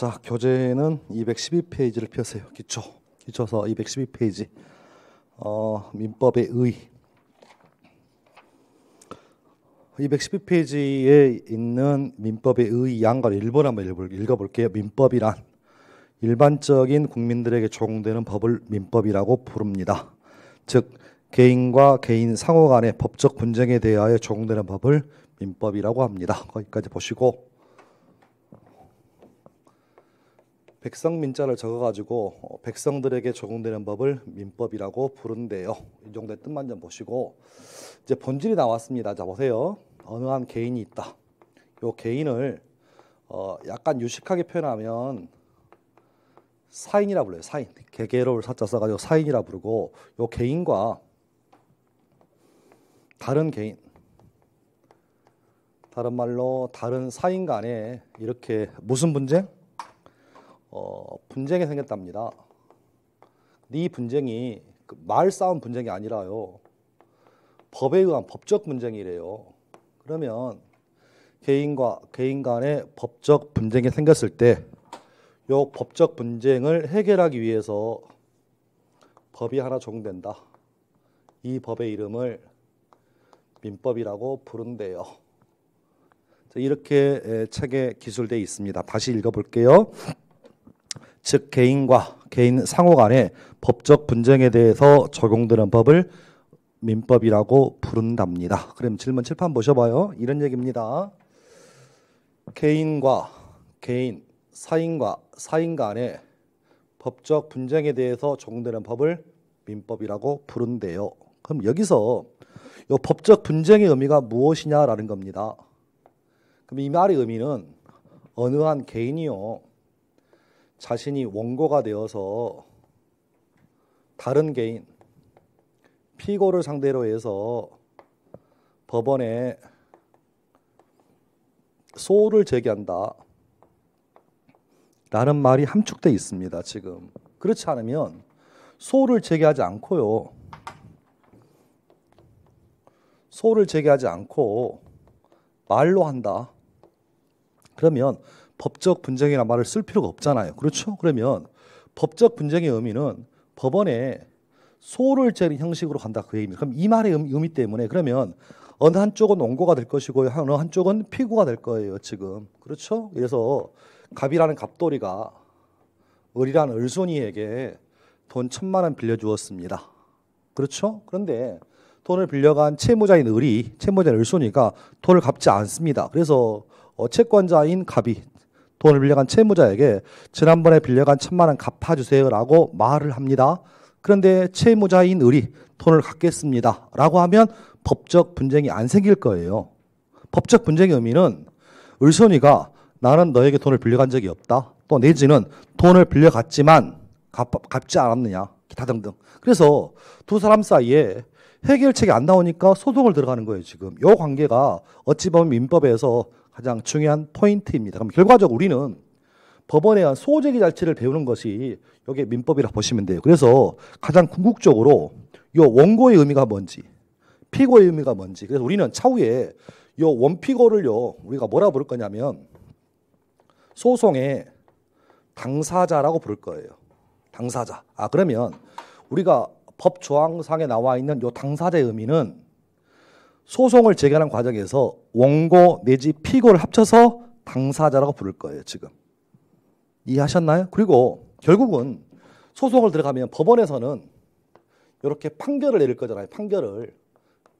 자, 교재는 212페이지를 펴세요. 기초서 212페이지. 민법의 의. 212페이지에 있는 민법의 의 양과 1번 한번 읽어볼게요. 민법이란 일반적인 국민들에게 적용되는 법을 민법이라고 부릅니다. 즉 개인과 개인 상호 간의 법적 분쟁에 대하여 적용되는 법을 민법이라고 합니다. 거기까지 보시고 백성민자를 적어가지고 백성들에게 적용되는 법을 민법이라고 부른대요. 이 정도의 뜻만 좀 보시고 이제 본질이 나왔습니다. 자 보세요. 어느 한 개인이 있다. 요 개인을 약간 유식하게 표현하면 사인이라 불러요. 사인. 개개로를 사자 써가지고 사인이라 부르고 요 개인과 다른 개인, 다른 말로 다른 사인 간에 이렇게 무슨 분쟁? 분쟁이 생겼답니다. 이 분쟁이 말싸움 분쟁이 아니라요. 법에 의한 법적 분쟁이래요. 그러면 개인과 개인 간의 법적 분쟁이 생겼을 때 이 법적 분쟁을 해결하기 위해서 법이 하나 적용된다. 이 법의 이름을 민법이라고 부른대요. 이렇게 책에 기술되어 있습니다. 다시 읽어볼게요. 즉 개인과 개인 상호 간의 법적 분쟁에 대해서 적용되는 법을 민법이라고 부른답니다. 그럼 질문 칠판 보셔봐요. 이런 얘기입니다. 개인과 개인, 사인과 사인 간의 법적 분쟁에 대해서 적용되는 법을 민법이라고 부른대요. 그럼 여기서 이 법적 분쟁의 의미가 무엇이냐라는 겁니다. 그럼 이 말의 의미는 어느 한 개인이요. 자신이 원고가 되어서 다른 개인, 피고를 상대로 해서 법원에 소를 제기한다. 라는 말이 함축되어 있습니다. 지금. 그렇지 않으면 소를 제기하지 않고요. 소를 제기하지 않고 말로 한다. 그러면 법적 분쟁이라는 말을 쓸 필요가 없잖아요. 그렇죠? 그러면 법적 분쟁의 의미는 법원에 소를 제기는 형식으로 간다. 그 얘기입니다. 그럼 이 말의 의미 때문에 그러면 어느 한쪽은 원고가 될 것이고 어느 한쪽은 피고가 될 거예요. 지금. 그렇죠? 그래서 갑이라는 갑돌이가 을이라는 을순이에게 돈 1,000만 원 빌려주었습니다. 그렇죠? 그런데 돈을 빌려간 채무자인 을이, 채무자인 을순이가 돈을 갚지 않습니다. 그래서 채권자인 갑이 돈을 빌려간 채무자에게 지난번에 빌려간 1,000만 원 갚아주세요라고 말을 합니다. 그런데 채무자인 을이 돈을 갚겠습니다. 라고 하면 법적 분쟁이 안 생길 거예요. 법적 분쟁의 의미는 을순이가 나는 너에게 돈을 빌려간 적이 없다. 또 내지는 돈을 빌려갔지만 갚지 않았느냐. 기타 등등. 그래서 두 사람 사이에 해결책이 안 나오니까 소송을 들어가는 거예요. 지금. 이 관계가 어찌 보면 민법에서 가장 중요한 포인트입니다. 그럼 결과적으로 우리는 법원에 의한 소제기 자체를 배우는 것이 여기 민법이라 보시면 돼요. 그래서 가장 궁극적으로 이 원고의 의미가 뭔지, 피고의 의미가 뭔지. 그래서 우리는 차후에 이 원피고를요 우리가 뭐라 부를 거냐면 소송의 당사자라고 부를 거예요. 당사자. 그러면 우리가 법 조항상에 나와 있는 이 당사자의 의미는 소송을 제기하는 과정에서 원고 내지 피고를 합쳐서 당사자라고 부를 거예요. 지금. 이해하셨나요? 그리고 결국은 소송을 들어가면 법원에서는 이렇게 판결을 내릴 거잖아요. 판결을.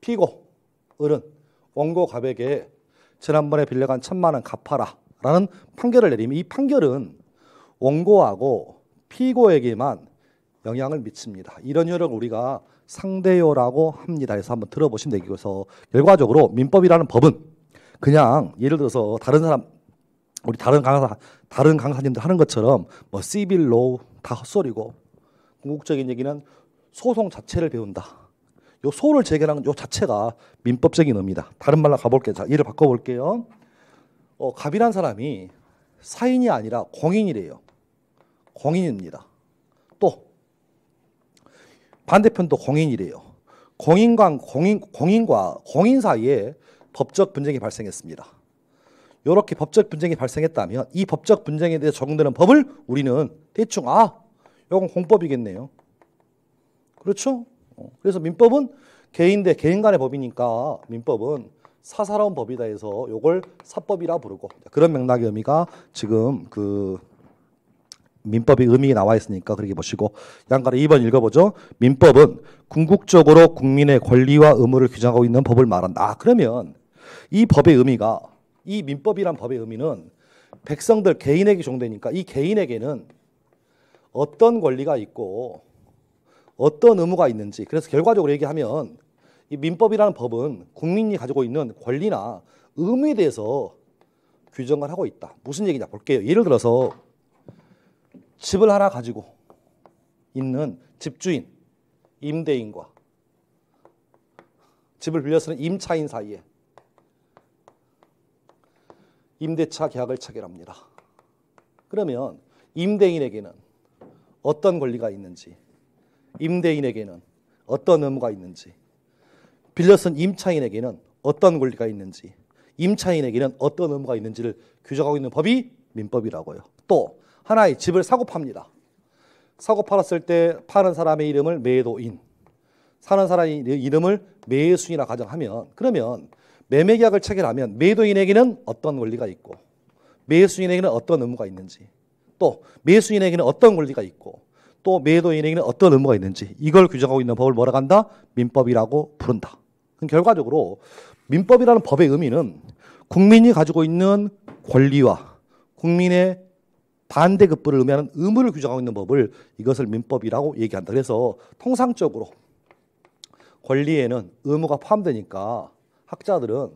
피고, 을은 원고 갑에게 지난번에 빌려간 1,000만 원 갚아라 라는 판결을 내리면 이 판결은 원고하고 피고에게만 영향을 미칩니다. 이런 효력을 우리가 상대효라고 합니다. 그래서 한번 들어보시면 되겠어서 결과적으로 민법이라는 법은 그냥 예를 들어서 다른 사람 우리 다른 강사님들 하는 것처럼 뭐 시빌 로우 다 헛소리고 궁극적인 얘기는 소송 자체를 배운다. 요 소를 제기하는 요 자체가 민법적인 의미다. 다른 말로 가볼게요. 자, 예를 바꿔볼게요. 갑이란 사람이 사인이 아니라 공인이래요. 공인입니다. 또 반대편도 공인이래요. 공인과 공인 사이에 법적 분쟁이 발생했습니다. 이렇게 법적 분쟁이 발생했다면 이 법적 분쟁에 대해 적용되는 법을 우리는 대충 이건 공법이겠네요. 그렇죠? 그래서 민법은 개인 대 개인 간의 법이니까 민법은 사사로운 법이다 해서 이걸 사법이라 부르고, 그런 맥락의 의미가 지금 그 민법의 의미가 나와 있으니까 그렇게 보시고, 양가로 2번 읽어보죠. 민법은 궁극적으로 국민의 권리와 의무를 규정하고 있는 법을 말한다. 그러면 이 법의 의미가, 이 민법이란 법의 의미는 백성들 개인에게 적용되니까 이 개인에게는 어떤 권리가 있고 어떤 의무가 있는지, 그래서 결과적으로 얘기하면 이 민법이라는 법은 국민이 가지고 있는 권리나 의무에 대해서 규정을 하고 있다. 무슨 얘기냐 볼게요. 예를 들어서 집을 하나 가지고 있는 집주인, 임대인과 집을 빌려 쓰는 임차인 사이에 임대차 계약을 체결합니다. 그러면 임대인에게는 어떤 권리가 있는지, 임대인에게는 어떤 의무가 있는지, 빌려 쓴 임차인에게는 어떤 권리가 있는지, 임차인에게는 어떤 의무가 있는지를 규정하고 있는 법이 민법이라고요. 또 하나의 집을 사고 팝니다. 사고 팔았을 때 파는 사람의 이름을 매도인, 사는 사람의 이름을 매수인이라 가정하면, 그러면 매매계약을 체결하면 매도인에게는 어떤 권리가 있고 매수인에게는 어떤 의무가 있는지, 또 매수인에게는 어떤 권리가 있고 또 매도인에게는 어떤 의무가 있는지, 이걸 규정하고 있는 법을 뭐라고 한다? 민법이라고 부른다. 그럼 결과적으로 민법이라는 법의 의미는 국민이 가지고 있는 권리와 국민의 반대급부를 의미하는 의무를 규정하고 있는 법을, 이것을 민법이라고 얘기한다. 그래서 통상적으로 권리에는 의무가 포함되니까 학자들은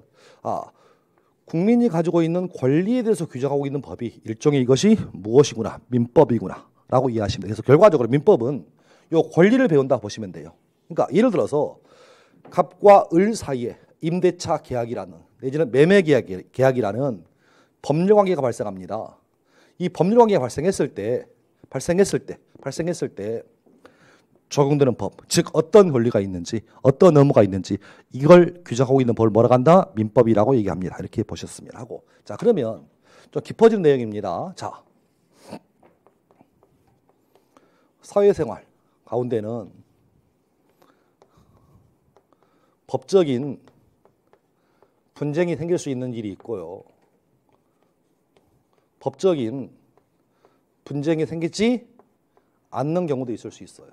국민이 가지고 있는 권리에 대해서 규정하고 있는 법이 일종의 이것이 무엇이구나, 민법이구나 라고 이해하시면 돼요. 그래서 결과적으로 민법은 이 권리를 배운다 보시면 돼요. 그러니까 예를 들어서 갑과 을 사이에 임대차 계약이라는, 내지는 매매 계약이라는 법률 관계가 발생합니다. 이 법률 관계가 발생했을 때 적용되는 법, 즉 어떤 권리가 있는지 어떤 의무가 있는지, 이걸 규정하고 있는 법을 뭐라고 한다? 민법이라고 얘기합니다. 이렇게 보셨으면 하고, 자 그러면 좀 깊어지는 내용입니다. 자, 사회생활 가운데는 법적인 분쟁이 생길 수 있는 일이 있고요, 법적인 분쟁이 생기지 않는 경우도 있을 수 있어요.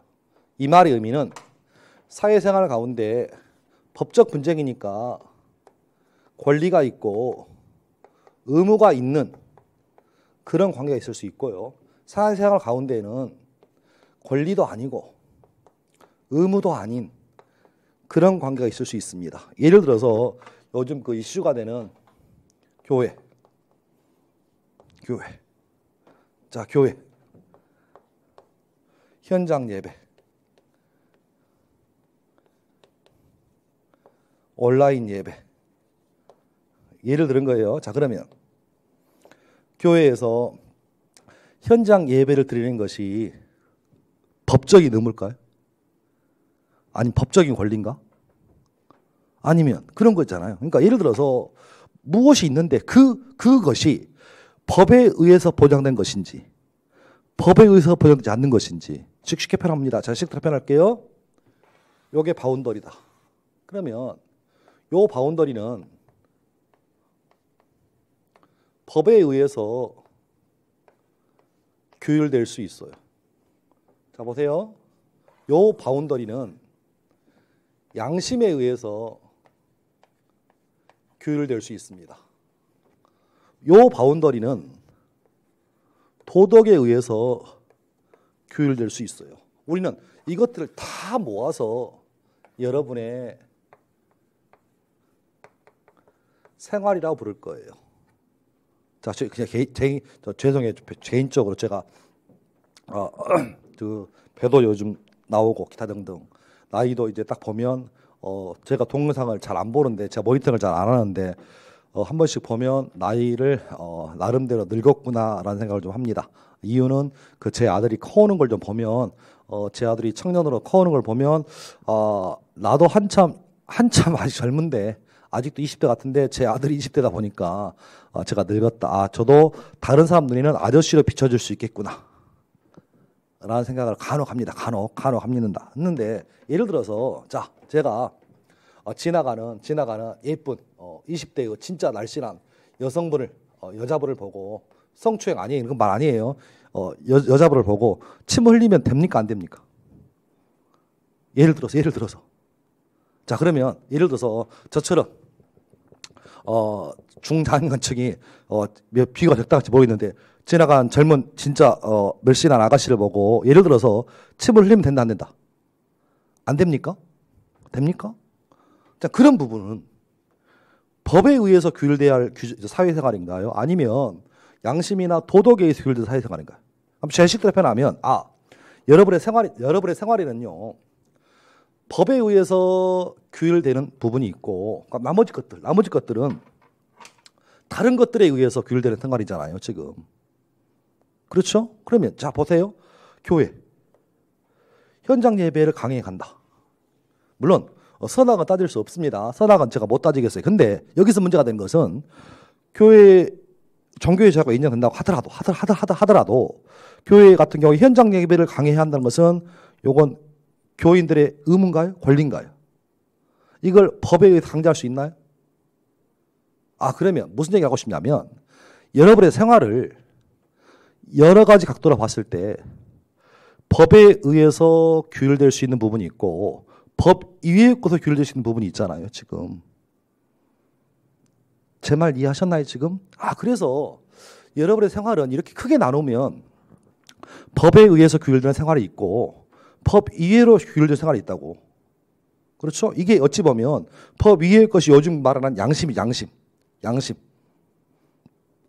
이 말의 의미는 사회생활 가운데 법적 분쟁이니까 권리가 있고 의무가 있는 그런 관계가 있을 수 있고요, 사회생활 가운데는 권리도 아니고 의무도 아닌 그런 관계가 있을 수 있습니다. 예를 들어서 요즘 그 이슈가 되는 교회. 자, 교회. 현장 예배. 온라인 예배. 예를 들은 거예요. 자, 그러면 교회에서 현장 예배를 드리는 것이 법적인 의무일까요? 아니면 법적인 권리인가? 아니면 그런 거 있잖아요. 그러니까 예를 들어서 무엇이 있는데 그것이 법에 의해서 보장된 것인지 법에 의해서 보장되지 않는 것인지, 즉 쉽게 표현합니다. 자, 쉽게 표현할게요. 요게 바운더리다. 그러면 요 바운더리는 법에 의해서 규율될 수 있어요. 자, 보세요. 요 바운더리는 양심에 의해서 규율될 수 있습니다. 요 바운더리는 도덕에 의해서 규율될 수 있어요. 우리는 이것들을 다 모아서 여러분의 생활이라고 부를 거예요. 자, 그냥 죄송해요. 개인적으로 제가 그 배도 요즘 나오고 기타 등등, 나이도 이제 딱 보면 제가 동영상을 잘 안 보는데, 제가 모니터링을 잘 안 하는데 한 번씩 보면 나이를 나름대로 늙었구나라는 생각을 좀 합니다. 이유는 그 제 아들이 커오는 걸 좀 보면, 제 아들이 청년으로 커오는 걸 보면 나도 한참 아직 젊은데 아직도 20대 같은데 제 아들이 20대다 보니까 제가 늙었다. 저도 다른 사람 눈에는 아저씨로 비춰질 수 있겠구나. 라는 생각을 간혹 합니다. 간혹 합니다. 했는데 예를 들어서 자 제가 지나가는 예쁜 20대의 진짜 날씬한 여성분을 여자분을 보고 성추행 아니에요. 이건 말 아니에요. 여자분을 보고 침을 흘리면 됩니까? 안 됩니까? 예를 들어서 자 그러면 예를 들어서 저처럼 중장년층이 비가 적당한지 모르겠는데 지나간 젊은 진짜 멸신한 아가씨를 보고 예를 들어서 침을 흘리면 된다 안 된다? 안 됩니까? 됩니까? 자 그런 부분은 법에 의해서 규율돼야 할 사회생활인가요? 아니면 양심이나 도덕에 의해서 규율된 사회생활인가요? 제 식대로 표현하면 여러분의 생활에는요 법에 의해서 규율되는 부분이 있고 나머지 것들은 다른 것들에 의해서 규율되는 생활이잖아요 지금. 그렇죠? 그러면 자 보세요. 교회 현장 예배를 강행해 간다. 물론 선악은 따질 수 없습니다. 선악은 제가 못 따지겠어요. 근데 여기서 문제가 된 것은 교회 종교의 자유가 인정된다고 하더라도 교회 같은 경우에 현장 예배를 강행해야 한다는 것은 요건 교인들의 의무인가요? 권리인가요? 이걸 법에 의해 강제할 수 있나요? 그러면 무슨 얘기를 하고 싶냐면 여러분의 생활을 여러 가지 각도로 봤을 때 법에 의해서 규율될 수 있는 부분이 있고 법 이외의 것으로 규율될 수 있는 부분이 있잖아요. 지금. 제 말 이해하셨나요? 지금? 그래서 여러분의 생활은 이렇게 크게 나누면 법에 의해서 규율되는 생활이 있고 법 이외로 규율된 생활이 있다고. 그렇죠? 이게 어찌 보면 법 이외의 것이 요즘 말하는 양심이 양심.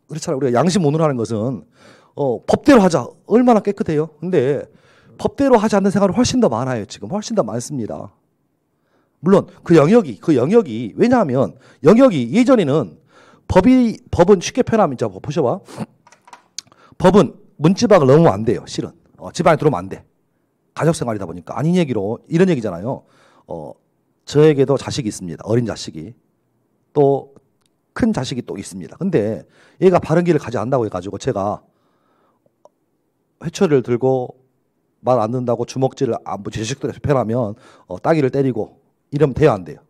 그렇잖아요. 우리가 양심 오늘 하는 것은 법대로 하자. 얼마나 깨끗해요. 근데 법대로 하지 않는 생활이 훨씬 더 많아요. 지금 훨씬 더 많습니다. 물론 그 영역이 왜냐하면 영역이 예전에는 법은 쉽게 표현하면 자 보셔봐. 법은 문지방을 넘으면 안 돼요. 실은 집안에 들어오면 안 돼. 가족생활이다 보니까 아닌 얘기로 이런 얘기잖아요. 저에게도 자식이 있습니다. 어린 자식이 또 큰 자식이 또 있습니다. 근데 얘가 바른 길을 가지 않는다고 해가지고 제가 회초리를 들고 말 안 듣는다고 주먹질을 제 식들에서 표현하면 따귀를 때리고 이러면 돼요 안 돼요?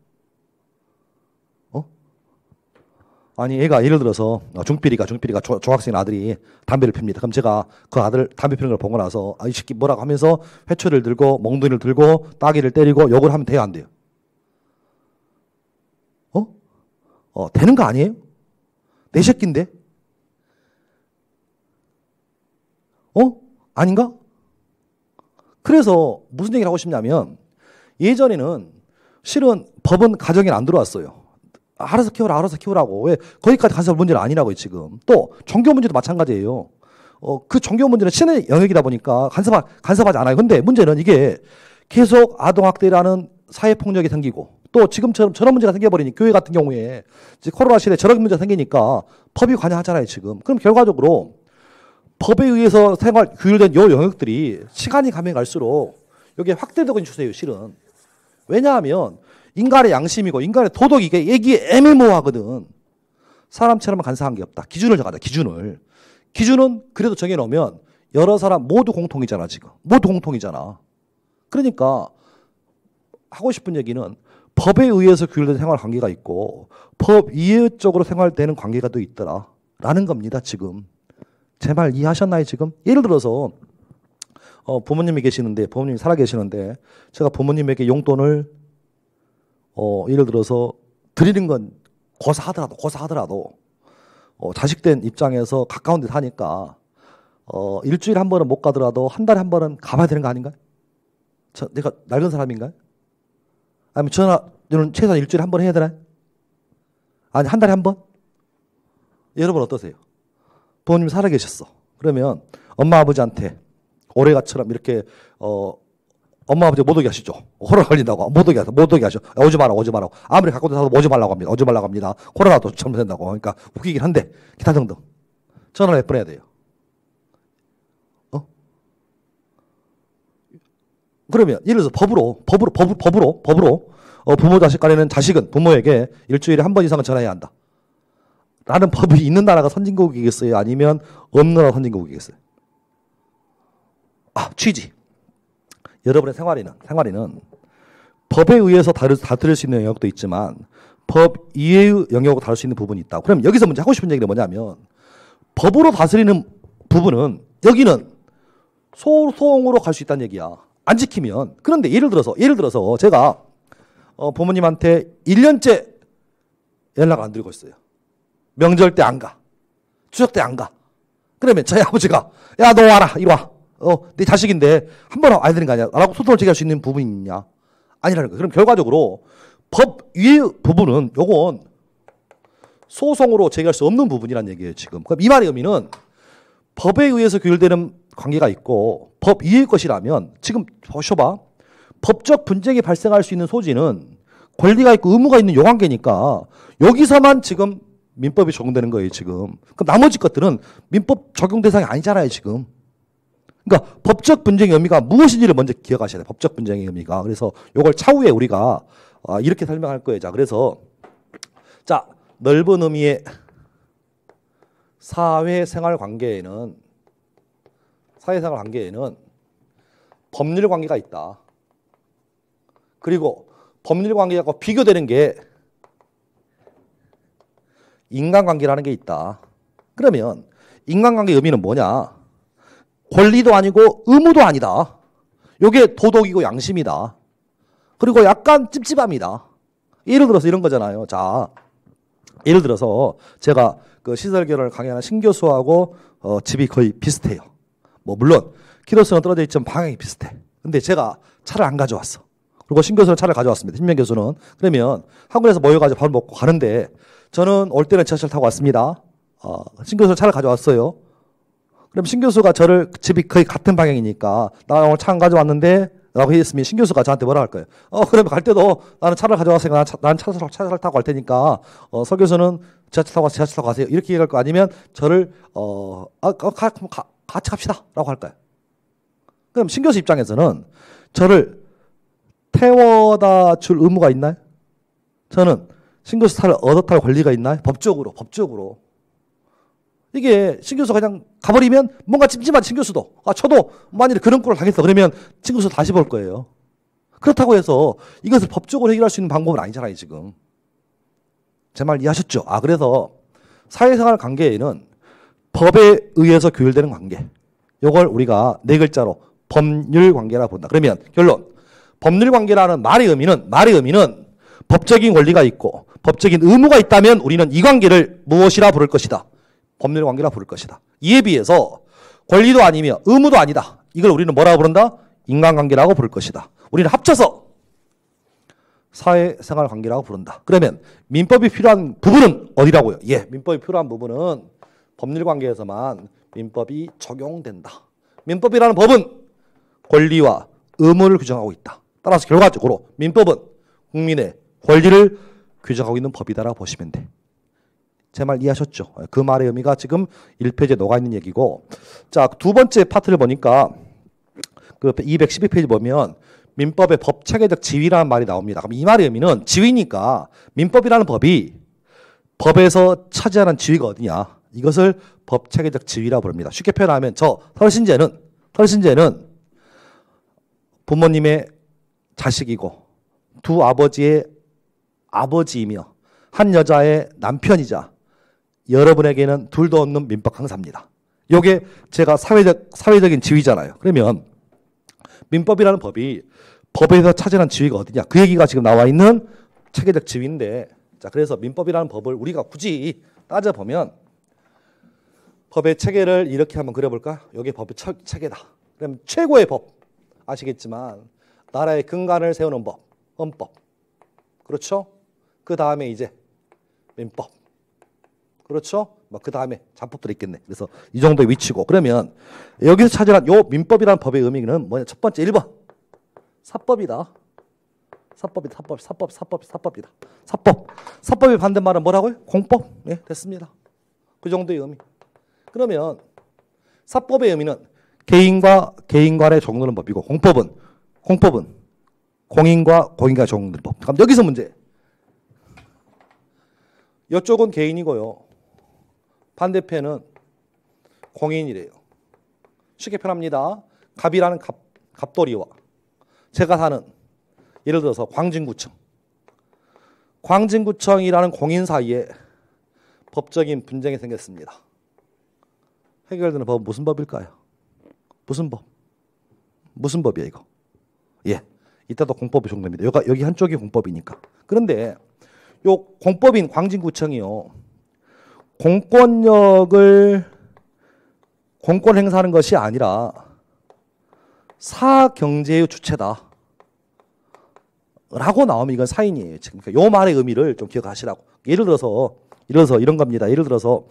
아니 얘가 예를 들어서 중필이가 중학생 아들이 담배를 핍니다. 그럼 제가 그 아들 담배 피는 걸 보고 나서 이 새끼 뭐라고 하면서 회초리를 들고 몽둥이를 들고 따귀를 때리고 욕을 하면 돼요 안 돼요? 되는 거 아니에요? 내 새끼인데? 아닌가? 그래서 무슨 얘기를 하고 싶냐면 예전에는 실은 법은 가정에 안 들어왔어요. 알아서 키우라고. 왜? 거기까지 간섭 문제는 아니라고요, 지금. 또, 종교 문제도 마찬가지예요. 그 종교 문제는 신의 영역이다 보니까 간섭하지 않아요. 근데 문제는 이게 계속 아동학대라는 사회폭력이 생기고 또 지금처럼 저런 문제가 생겨버리니 교회 같은 경우에 이제 코로나 시대에 저런 문제가 생기니까 법이 관여하잖아요, 지금. 그럼 결과적으로 법에 의해서 규율된 요 영역들이 시간이 가면 갈수록 여기에 확대되고 있는 추세예요, 실은. 왜냐하면 인간의 양심이고 인간의 도덕이 이게 애매모호하거든. 사람처럼 간사한 게 없다. 기준을 정하자, 기준을. 기준은 그래도 정해놓으면 여러 사람 모두 공통이잖아, 지금. 모두 공통이잖아. 그러니까 하고 싶은 얘기는 법에 의해서 규율된 생활 관계가 있고 법 이외적으로 생활되는 관계가 또 있더라. 라는 겁니다, 지금. 제 말 이해하셨나요, 지금? 예를 들어서 부모님이 계시는데 부모님이 살아계시는데 제가 부모님에게 용돈을 예를 들어서 드리는 건 고사하더라도 자식된 입장에서 가까운 데 사니까 일주일에 한 번은 못 가더라도 한 달에 한 번은 가봐야 되는 거 아닌가요? 내가 낡은 사람인가요? 아니면 전화는 최소한 일주일에 한 번 해야 되나요? 아니 한 달에 한 번? 여러분 어떠세요? 부모님이 살아계셨어. 그러면 엄마 아버지한테 올해가처럼 이렇게 엄마 아버지 못 오게 하시죠. 코로나 걸린다고 못 오게 하죠. 오지 마라고. 아무리 갖고 사도 오지 말라고 합니다. 코로나도 잘못된다고. 그러니까 웃기긴 한데 기타 등등. 전화를 몇 번 해야 돼요. 그러면 예를 들어서 법으로 부모 자식 간에는 자식은 부모에게 일주일에 한 번 이상은 전화해야 한다. 라는 법이 있는 나라가 선진국이겠어요? 아니면 없는 나라가 선진국이겠어요? 취지. 여러분의 생활에는 법에 의해서 다룰 수 있는 영역도 있지만 법 이외의 영역으로 다룰 수 있는 부분이 있다. 그럼 여기서 먼저 하고 싶은 얘기는 뭐냐면 법으로 다스리는 부분은 여기는 소송으로 갈 수 있다는 얘기야. 안 지키면. 그런데 예를 들어서 제가 부모님한테 1년째 연락을 안 드리고 있어요. 명절 때 안 가. 추석 때 안 가. 그러면 저희 아버지가 야, 너 와라. 이리 와. 네 자식인데 한 번 와야 되는 거 아니야? 라고 소송을 제기할 수 있는 부분이 있냐? 아니라는 거예요. 그럼 결과적으로 법 위의 부분은 요건 소송으로 제기할 수 없는 부분이라는 얘기예요, 지금. 그럼 이 말의 의미는 법에 의해서 규율되는 관계가 있고 법 이외의 것이라면 지금 보셔봐. 법적 분쟁이 발생할 수 있는 소지는 권리가 있고 의무가 있는 요 관계니까 여기서만 지금 민법이 적용되는 거예요, 지금. 그럼 나머지 것들은 민법 적용 대상이 아니잖아요, 지금. 그러니까 법적 분쟁의 의미가 무엇인지를 먼저 기억하셔야 돼요. 법적 분쟁의 의미가. 그래서 요걸 차후에 우리가 이렇게 설명할 거예요. 자, 그래서 자, 넓은 의미의 사회생활 관계에는 법률 관계가 있다. 그리고 법률 관계하고 비교되는 게 인간관계라는 게 있다. 그러면 인간관계의 의미는 뭐냐? 권리도 아니고 의무도 아니다. 이게 도덕이고 양심이다. 그리고 약간 찝찝합니다. 예를 들어서 이런 거잖아요. 자, 예를 들어서 제가 그 시설결을 강의하는 신교수하고 집이 거의 비슷해요. 뭐 물론 키로수는 떨어져 있지만 방향이 비슷해. 근데 제가 차를 안 가져왔어. 그리고 신교수는 차를 가져왔습니다. 신명 교수는. 그러면 한국에서 모여가지고 밥을 먹고 가는데 저는 올 때는 지하철 타고 왔습니다. 신교수는 차를 가져왔어요. 그럼 신교수가 저를 집이 거의 같은 방향이니까 나 오늘 차 안 가져왔는데 라고 했으면 신교수가 저한테 뭐라 할 거예요? 그러면 갈 때도 나는 차를 가져왔으니까 난 차를 타고 갈 테니까 서 교수는 지하철 타고 가세요. 이렇게 얘기할 거 아니면 저를 같이 갑시다 라고 할까요? 그럼 신교수 입장에서는 저를 태워다 줄 의무가 있나요? 저는 신교수 차를 얻어 탈 권리가 있나요? 법적으로. 이게 신교수가 그냥 가버리면 뭔가 찜찜한 신교수도 저도 만일에 그런 꼴을 당했어. 그러면 신교수 다시 볼 거예요. 그렇다고 해서 이것을 법적으로 해결할 수 있는 방법은 아니잖아요, 지금. 제 말 이해하셨죠? 그래서 사회생활 관계에는 법에 의해서 규율되는 관계. 이걸 우리가 네 글자로 법률 관계라 본다. 그러면 결론. 법률 관계라는 말의 의미는 법적인 권리가 있고 법적인 의무가 있다면 우리는 이 관계를 무엇이라 부를 것이다. 법률 관계라 부를 것이다. 이에 비해서 권리도 아니며 의무도 아니다. 이걸 우리는 뭐라고 부른다? 인간관계라고 부를 것이다. 우리는 합쳐서 사회생활 관계라고 부른다. 그러면 민법이 필요한 부분은 어디라고요? 민법이 필요한 부분은 법률 관계에서만 민법이 적용된다. 민법이라는 법은 권리와 의무를 규정하고 있다. 따라서 결과적으로 민법은 국민의 권리를 규정하고 있는 법이다라고 보시면 돼. 제 말 이해하셨죠? 그 말의 의미가 지금 1페이지에 녹아 있는 얘기고, 자, 두 번째 파트를 보니까 그 212페이지 보면 민법의 법 체계적 지위라는 말이 나옵니다. 그럼 이 말의 의미는 지위니까 민법이라는 법이 법에서 차지하는 지위가 어디냐? 이것을 법 체계적 지위라고 부릅니다. 쉽게 표현하면 털신제는 부모님의 자식이고 두 아버지의 아버지이며 한 여자의 남편이자 여러분에게는 둘도 없는 민법 강사입니다. 이게 제가 사회적인 지위잖아요. 그러면 민법이라는 법이 법에서 차지하는 지위가 어디냐? 그 얘기가 지금 나와 있는 체계적 지위인데, 자, 그래서 민법이라는 법을 우리가 굳이 따져보면 법의 체계를 이렇게 한번 그려볼까? 이게 법의 체계다. 그럼 최고의 법 아시겠지만 나라의 근간을 세우는 법, 헌법. 그렇죠? 그 다음에 이제 민법. 그렇죠? 그 다음에 잡법들이 있겠네. 그래서 이 정도의 위치고. 그러면 여기서 차지한 요 민법이라는 법의 의미는 뭐냐? 첫 번째 1번. 사법이다. 사법이다. 사법이다. 사법의 반대말은 뭐라고요? 공법. 됐습니다. 그 정도의 의미. 그러면 사법의 의미는 개인과 개인 간의 정도는 법이고 공법은 공인과 공인과 적용법. 그럼 여기서 문제. 이쪽은 개인이고요. 반대편은 공인이래요. 쉽게 표현합니다. 갑이라는 갑돌이와 제가 사는 예를 들어서 광진구청. 광진구청이라는 공인 사이에 법적인 분쟁이 생겼습니다. 해결되는 법은 무슨 법일까요? 무슨 법? 무슨 법이야 이거? 예, 이따도 공법이 적용됩니다. 여기 한쪽이 공법이니까. 그런데 요 공법인 광진구청이요. 공권력을 공권 행사하는 것이 아니라 사경제의 주체다. 라고 나오면 이건 사인이에요. 지금 요 말의 의미를 좀 기억하시라고. 예를 들어서 이런 겁니다. 예를 들어서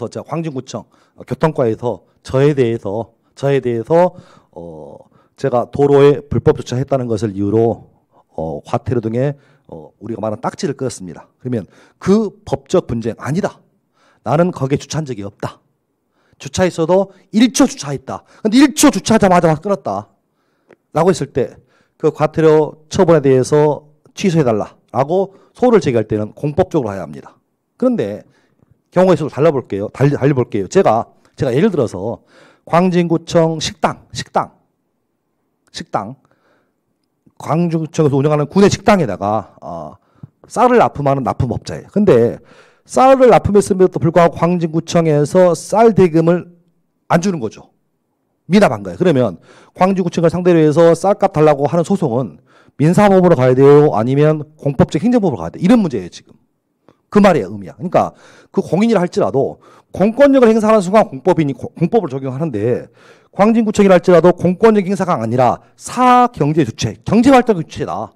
제가 광진구청 교통과에서 저에 대해서 제가 도로에 불법 주차했다는 것을 이유로 과태료 등의 우리가 말하는 딱지를 끊었습니다. 그러면 그 법적 분쟁 아니다. 나는 거기에 주차한 적이 없다. 주차했어도 1초 주차했다. 근데 1초 주차하자마자 끊었다. 라고 했을 때 그 과태료 처분에 대해서 취소해달라라고 소를 제기할 때는 공법적으로 해야 합니다. 그런데 경우의 수를 달려볼게요. 제가 예를 들어서 광진구청 식당 광진구청에서 운영하는 구내 식당에다가 쌀을 납품하는 납품업자예요. 근데 쌀을 납품했음에도 불구하고 광진구청에서 쌀 대금을 안 주는 거죠. 미납한 거예요. 그러면 광진구청을 상대로 해서 쌀값 달라고 하는 소송은 민사법으로 가야 돼요? 아니면 공법적 행정법으로 가야 돼요? 이런 문제예요, 지금. 그 말의 의미야. 그러니까 그 공인이라 할지라도 공권력을 행사하는 순간 공법을 적용하는데 광진구청이라 할지라도 공권력 행사가 아니라 사경제 주체, 경제활동 주체다.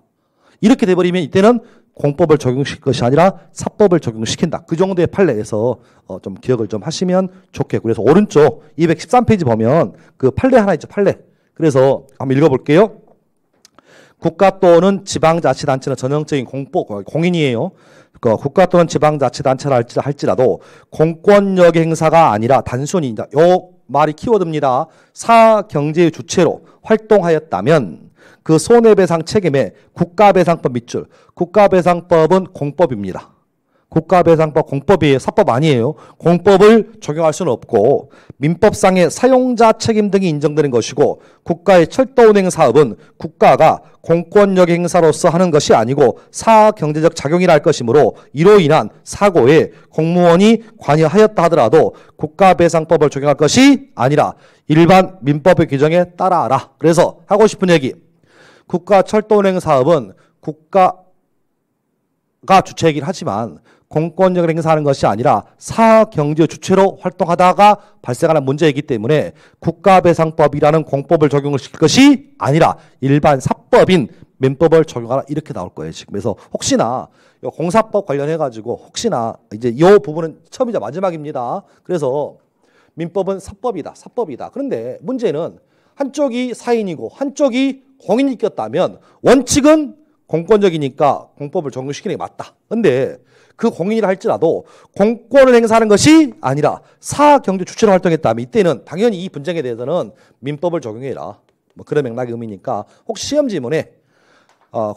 이렇게 돼버리면 이때는 공법을 적용시킬 것이 아니라 사법을 적용시킨다. 그 정도의 판례에서 좀 기억을 좀 하시면 좋겠고. 그래서 오른쪽 213페이지 보면 그 판례 하나 있죠. 판례. 그래서 한번 읽어볼게요. 국가 또는 지방자치단체는 전형적인 공인이에요. 국가 또는 지방자치단체라 할지라도 공권력 행사가 아니라 단순히 요 말이 키워드입니다. 사경제의 주체로 활동하였다면 그 손해배상 책임에 국가배상법 밑줄. 국가배상법은 공법입니다. 국가배상법 공법이에요. 사법 아니에요. 공법을 적용할 수는 없고 민법상의 사용자 책임 등이 인정되는 것이고 국가의 철도운행 사업은 국가가 공권력 행사로서 하는 것이 아니고 사경제적 작용이라 할 것이므로 이로 인한 사고에 공무원이 관여하였다 하더라도 국가배상법을 적용할 것이 아니라 일반 민법의 규정에 따라하라. 그래서 하고 싶은 얘기. 국가 철도운행 사업은 국가가 주체이긴 하지만 공권력을 행사하는 것이 아니라 사경제 주체로 활동하다가 발생하는 문제이기 때문에 국가배상법이라는 공법을 적용을 시킬 것이 아니라 일반 사법인 민법을 적용하라 이렇게 나올 거예요. 지금. 그래서 혹시나 공사법 관련해가지고 혹시나 이제 이 부분은 처음이자 마지막입니다. 그래서 민법은 사법이다. 그런데 문제는 한쪽이 사인이고 한쪽이 공인이 꼈다면 원칙은 공권력이니까 공법을 적용시키는 게 맞다. 근데 그 공인이라 할지라도 공권을 행사하는 것이 아니라 사경제 주체로 활동했다면 이때는 당연히 이 분쟁에 대해서는 민법을 적용해라. 뭐 그런 맥락의 의미니까 혹시 시험 지문에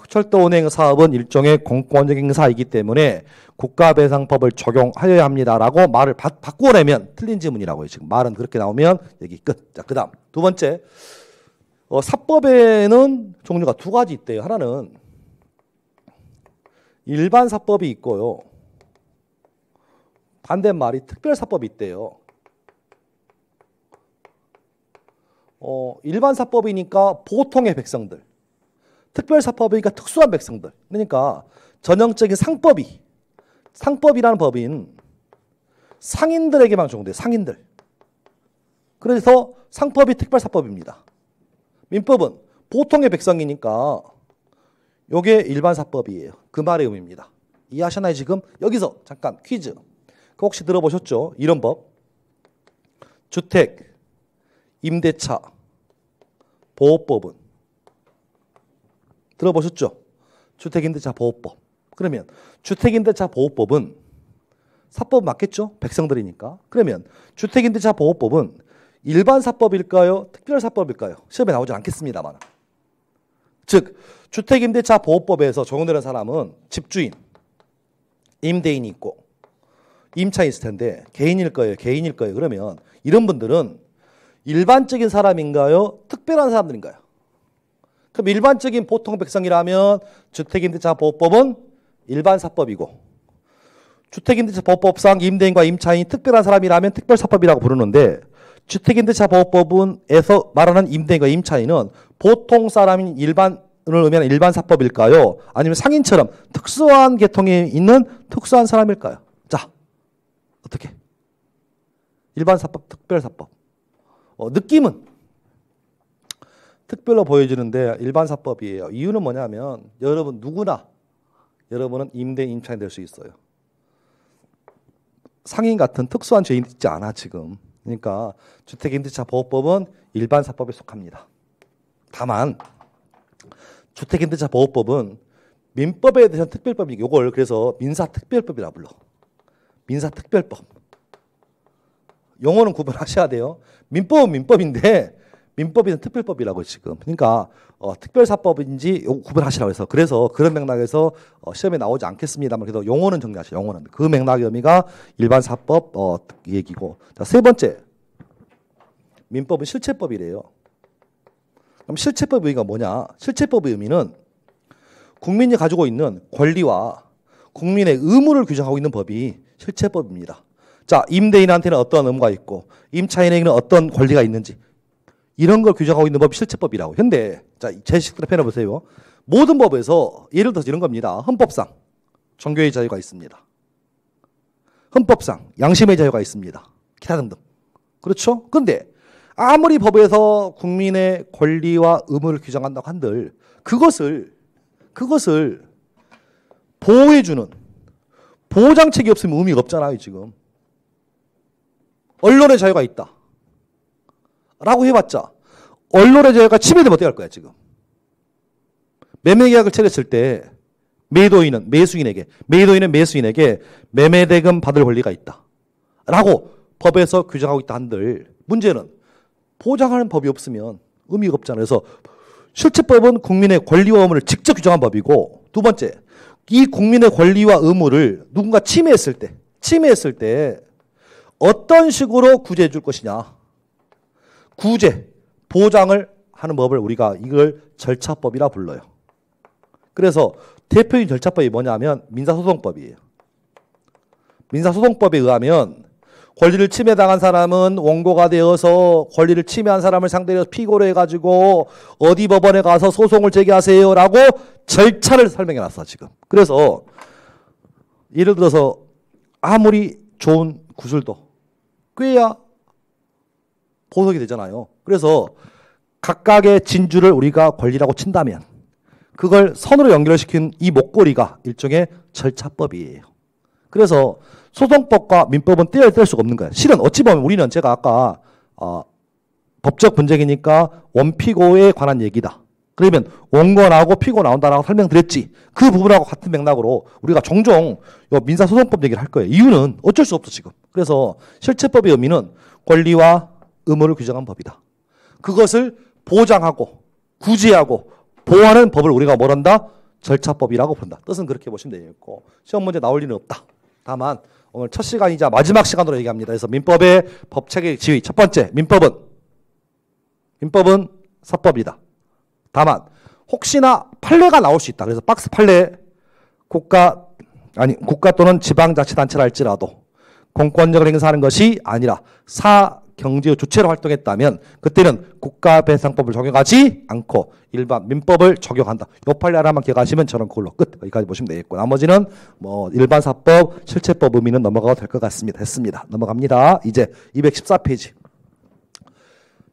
철도운행 사업은 일종의 공권력 행사이기 때문에 국가배상법을 적용하여야 합니다라고 말을 바꾸어내면 틀린 지문이라고요. 지금 말은 그렇게 나오면 여기 끝. 자, 그다음 두 번째. 사법에는 종류가 두 가지 있대요. 하나는 일반 사법이 있고요. 반대말이 특별사법이 있대요. 일반 사법이니까 보통의 백성들. 특별사법이니까 특수한 백성들. 그러니까 전형적인 상법이라는 법인 상인들에게만 적용돼요. 상인들. 그래서 상법이 특별사법입니다. 민법은 보통의 백성이니까 요게 일반 사법이에요. 그 말의 의미입니다. 이해하셨나요 지금? 여기서 잠깐 퀴즈. 그 혹시 들어보셨죠? 이런 법. 주택, 임대차, 보호법은 들어보셨죠? 주택, 임대차, 보호법. 그러면 주택, 임대차, 보호법은 사법 맞겠죠? 백성들이니까. 그러면 주택, 임대차, 보호법은 일반 사법일까요? 특별 사법일까요? 시험에 나오지 않겠습니다만. 즉 주택임대차 보호법에서 적용되는 사람은 집주인, 임대인이 있고 임차인이 있을 텐데 개인일 거예요. 그러면 이런 분들은 일반적인 사람인가요? 특별한 사람들인가요? 그럼 일반적인 보통 백성이라면 주택임대차 보호법은 일반사법이고 주택임대차 보호법상 임대인과 임차인이 특별한 사람이라면 특별사법이라고 부르는데 주택임대차 보호법에서 말하는 임대인과 임차인은 보통 사람인 일반을 의미하는 일반사법일까요? 아니면 상인처럼 특수한 계통에 있는 특수한 사람일까요? 자, 어떻게? 일반사법, 특별사법. 느낌은 특별로 보여지는데 일반사법이에요. 이유는 뭐냐면 여러분 누구나 여러분은 임대인, 임차인 될 수 있어요. 상인 같은 특수한 죄인 있지 않아 지금. 그러니까 주택임대차 보호법은 일반사법에 속합니다. 다만 주택임대차 보호법은 민법에 대한 특별법이고 이걸 그래서 민사특별법이라 불러. 민사특별법. 용어는 구분하셔야 돼요. 민법은 민법인데 민법이 특별법이라고 지금. 그러니까 특별사법인지 구분하시라고 해서 그래서 그런 맥락에서 시험에 나오지 않겠습니다만 그래도 용어는 정리하시죠. 용어는 그 맥락의 의미가 일반사법 얘기고. 자, 세 번째 민법은 실체법이래요. 그럼 실체법의 의미가 뭐냐? 실체법의 의미는 국민이 가지고 있는 권리와 국민의 의무를 규정하고 있는 법이 실체법입니다. 자, 임대인한테는 어떤 의무가 있고 임차인에게는 어떤 권리가 있는지 이런 걸 규정하고 있는 법이 실체법이라고. 현대 자, 제식들을 펴내보세요. 모든 법에서 예를 들어서 이런 겁니다. 헌법상 종교의 자유가 있습니다. 헌법상 양심의 자유가 있습니다. 기타 등등. 그렇죠? 근데 아무리 법에서 국민의 권리와 의무를 규정한다고 한들 그것을 보호해주는 보호장책이 없으면 의미가 없잖아요. 지금 언론의 자유가 있다 라고 해봤자 언론의 자유가 침해되면 어떻게 할 거야 지금. 매매계약을 체결했을 때 매도인은 매수인에게 매매대금 받을 권리가 있다 라고 법에서 규정하고 있다 한들 문제는 보장하는 법이 없으면 의미가 없잖아요. 그래서 실체법은 국민의 권리와 의무를 직접 규정한 법이고 두 번째 이 국민의 권리와 의무를 누군가 침해했을 때 어떤 식으로 구제해 줄 것이냐. 구제, 보장을 하는 법을 우리가 이걸 절차법이라 불러요. 그래서 대표적인 절차법이 뭐냐면 민사소송법이에요. 민사소송법에 의하면 권리를 침해당한 사람은 원고가 되어서 권리를 침해한 사람을 상대로 피고로 해가지고 어디 법원에 가서 소송을 제기하세요라고 절차를 설명해 놨어 지금. 그래서 예를 들어서 아무리 좋은 구술도 꿰야 보석이 되잖아요. 그래서 각각의 진주를 우리가 권리라고 친다면 그걸 선으로 연결시킨 이 목걸이가 일종의 절차법이에요. 그래서 소송법과 민법은 뗄 수가 없는 거예요. 실은 어찌 보면 우리는 제가 아까 법적 분쟁이니까 원피고에 관한 얘기다. 그러면 원고나오고 피고 나온다라고 설명드렸지. 그 부분하고 같은 맥락으로 우리가 종종 민사소송법 얘기를 할 거예요. 이유는 어쩔 수 없어 지금. 그래서 실체법의 의미는 권리와 의무를 규정한 법이다. 그것을 보장하고 구제하고 보호하는 법을 우리가 뭐란다? 절차법이라고 부른다. 뜻은 그렇게 보시면 되겠고 시험 문제 나올 일은 없다. 다만 오늘 첫 시간이자 마지막 시간으로 얘기합니다. 그래서 민법의 법체계 지위 첫 번째 민법은 사법이다. 다만 혹시나 판례가 나올 수 있다. 그래서 박스 판례 국가 또는 지방자치단체라 할지라도 공권력을 행사하는 것이 아니라 사경제의 주체로 활동했다면 그때는 국가배상법을 적용하지 않고 일반 민법을 적용한다. 요 판례 하나만 기억하시면 저는 그걸로 끝. 여기까지 보시면 되겠고 나머지는 뭐 일반사법, 실체법 의미는 넘어가도 될 것 같습니다. 됐습니다. 넘어갑니다. 이제 214페이지.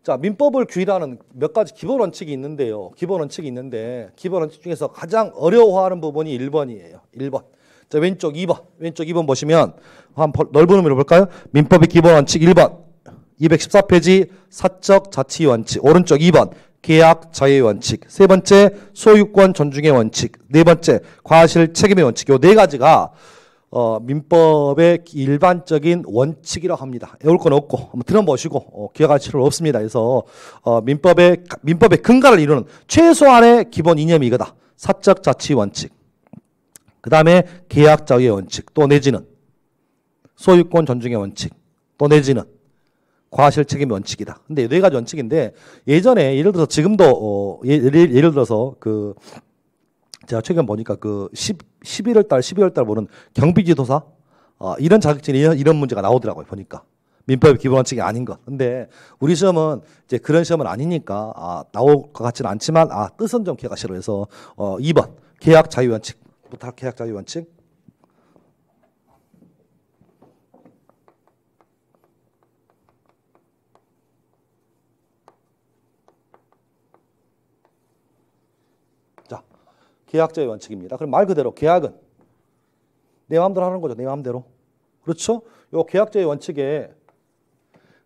자, 민법을 규율하는 몇 가지 기본 원칙이 있는데요. 기본 원칙 중에서 가장 어려워하는 부분이 1번이에요. 1번. 자, 왼쪽 2번 보시면 한번 넓은 의미로 볼까요? 민법의 기본 원칙 1번. 214페이지 사적 자치 원칙. 오른쪽 2번. 계약 자유의 원칙. 세 번째 소유권 존중의 원칙. 네 번째 과실 책임의 원칙. 요 네 가지가 민법의 일반적인 원칙이라고 합니다. 외울 건 없고 한번 들어보시고 기억할 필요 없습니다. 그래서 민법의 근간을 이루는 최소한의 기본 이념이 이거다. 사적 자치 원칙. 그 다음에 계약 자유의 원칙. 또 내지는 소유권 존중의 원칙. 또 내지는 과실 책임의 원칙이다. 근데 네 가지 원칙인데 예전에 예를 들어서 지금도 예를 들어서 그 제가 최근 보니까 그 11월 달, 12월 달 보는 경비지도사 이런 자격증이 이런 문제가 나오더라고요. 보니까 민법의 기본 원칙이 아닌 것. 근데 우리 시험은 이제 그런 시험은 아니니까 나올 것 같지는 않지만 뜻은 좀 기억하시라 해서 2번 계약 자유 원칙. 부탁 계약 자유 원칙. 계약자의 원칙입니다. 그럼 말 그대로 계약은 내 마음대로 하는 거죠. 내 마음대로. 그렇죠? 요 계약자의 원칙에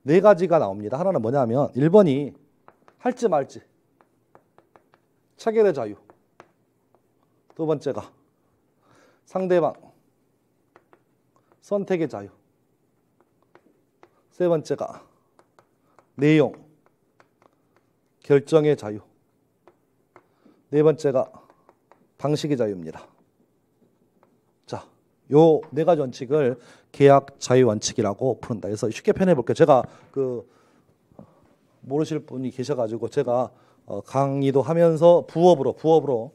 네 가지가 나옵니다. 하나는 뭐냐면 1번이 할지 말지. 체결의 자유. 두 번째가 상대방 선택의 자유. 세 번째가 내용 결정의 자유. 네 번째가 방식의 자유입니다. 자, 요 네 가지 원칙을 계약 자유 원칙이라고 푸른다. 그래서 쉽게 표현해 볼게요. 제가 그 모르실 분이 계셔가지고 제가 강의도 하면서 부업으로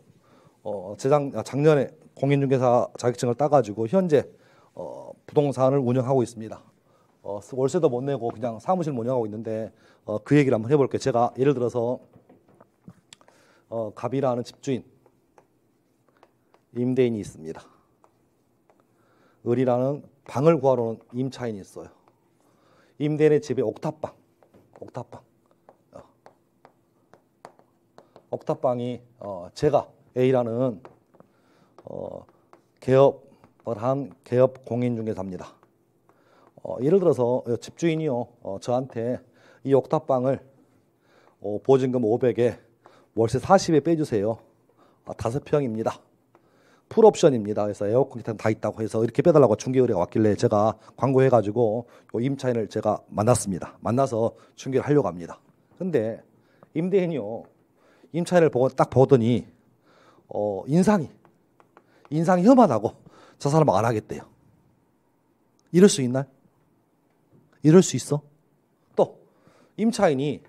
작년에 공인중개사 자격증을 따가지고 현재 부동산을 운영하고 있습니다. 월세도 못 내고 그냥 사무실 운영하고 있는데 그 얘기를 한번 해볼게요. 제가 예를 들어서 갑이라는 집주인 임대인이 있습니다. 을이라는 방을 구하러 온 임차인이 있어요. 임대인의 집에 옥탑방이 제가 A라는 개업을 한 개업 공인중개사입니다. 예를 들어서 집주인이요 저한테 이 옥탑방을 보증금 500에 월세 40에 빼주세요. 5평입니다. 풀옵션입니다. 그래서 에어컨 다 있다고 해서 이렇게 빼달라고 중개 의뢰가 왔길래 제가 광고해가지고 임차인을 제가 만났습니다. 만나서 중개를 하려고 합니다. 근데 임대인이요 임차인을 딱 보더니 인상이 혐하다고 저 사람 안 하겠대요. 이럴 수 있나요? 이럴 수 있어? 또 임차인이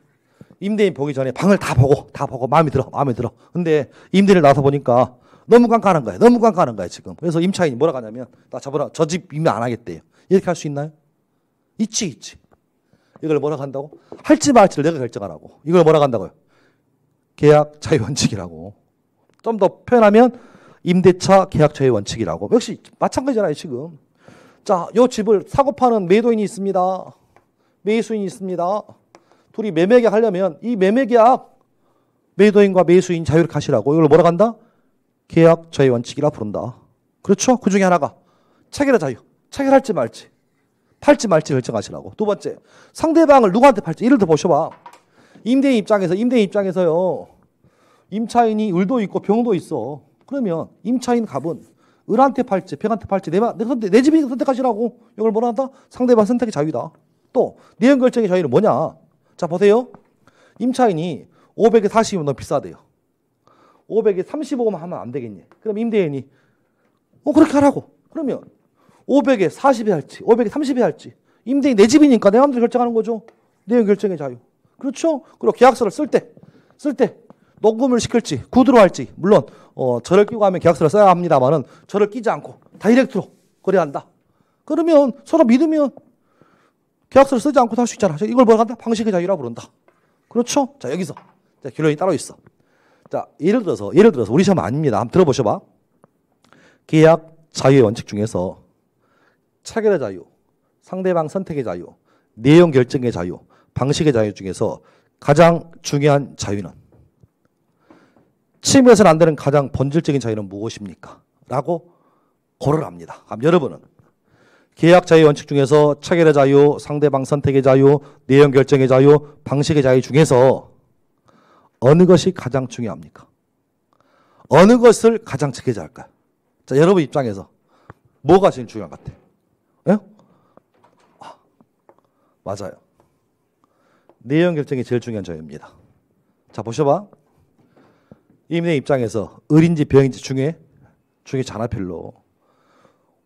임대인 보기 전에 방을 다 보고 마음에 들어. 근데 임대인을 나서 보니까 너무 깐깐한 거야 지금. 그래서 임차인이 뭐라고 하냐면 나 저 집 임대 안 하겠대요. 이렇게 할 수 있나요? 있지. 이걸 뭐라고 한다고? 할지 말지를 내가 결정하라고. 이걸 뭐라고 한다고요? 계약 자유 원칙이라고. 좀 더 표현하면 임대차 계약 자유 원칙이라고. 역시 마찬가지잖아요 지금. 자, 요 집을 사고 파는 매도인이 있습니다. 매수인이 있습니다. 둘이 매매계약 하려면 이 매매계약 매도인과 매수인 자유롭게 하시라고. 이걸 뭐라고 한다? 계약 자유 원칙이라 부른다. 그렇죠? 그 중에 하나가 체결의 자유. 체결할지 말지. 팔지 말지 결정하시라고. 두 번째, 상대방을 누구한테 팔지. 예를 들어 보셔봐. 임대인 입장에서요. 임차인이 을도 있고 병도 있어. 그러면 임차인 갑은 을한테 팔지 병한테 팔지 내 집이 선택하시라고. 이걸 뭐라 한다? 상대방 선택의 자유다. 또 내용 결정의 자유는 뭐냐? 자 보세요. 임차인이 500에 40이면 너무 비싸대요. 500에 35만 하면 안 되겠니? 그럼 임대인이 그렇게 하라고. 그러면 500에 40이 할지 500에 30이 할지 임대인 내 집이니까 내 마음대로 결정하는 거죠. 내용 결정의 자유. 그렇죠? 그리고 계약서를 쓸 때 녹음을 시킬지 구두로 할지 물론 저를 끼고 하면 계약서를 써야 합니다만은 저를 끼지 않고 다이렉트로 그래야 한다. 그러면 서로 믿으면 계약서를 쓰지 않고 할 수 있잖아. 이걸 뭐라 한다? 방식의 자유라고 부른다. 그렇죠? 자 여기서 자, 결론이 따로 있어. 자 예를 들어서 우리 시험 아닙니다. 한번 들어보셔봐. 계약 자유의 원칙 중에서 체결의 자유, 상대방 선택의 자유, 내용 결정의 자유, 방식의 자유 중에서 가장 중요한 자유는 침해해서는 안 되는 가장 본질적인 자유는 무엇입니까? 라고 고려를 합니다. 그럼 여러분은 계약 자유 원칙 중에서 체결의 자유, 상대방 선택의 자유, 내용 결정의 자유, 방식의 자유 중에서 어느 것이 가장 중요합니까? 어느 것을 가장 지켜야 할까요? 자, 여러분 입장에서 뭐가 제일 중요한 것 같아? 예? 맞아요. 내용 결정이 제일 중요한 점입니다. 자, 보셔봐. 임대 입장에서 을인지 병인지 중요하잖아, 별로.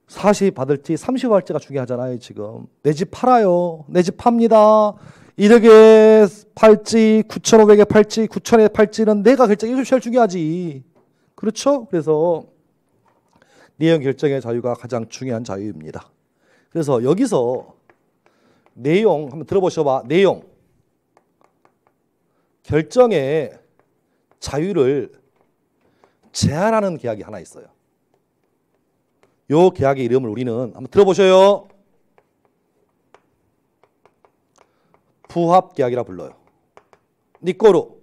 40 받을지 30 할지가 중요하잖아요, 지금. 내 집 팔아요. 내 집 팝니다. 1억에 팔지, 9,500에 팔지, 9,000에 팔지는 내가 결정해. 이게 제일 중요하지. 그렇죠? 그래서 내용 결정의 자유가 가장 중요한 자유입니다. 그래서 여기서 내용 한번 들어보셔봐. 내용 결정의 자유를 제한하는 계약이 하나 있어요. 요 계약의 이름을 우리는 한번 들어보셔요. 부합계약이라 불러요. 니꼬로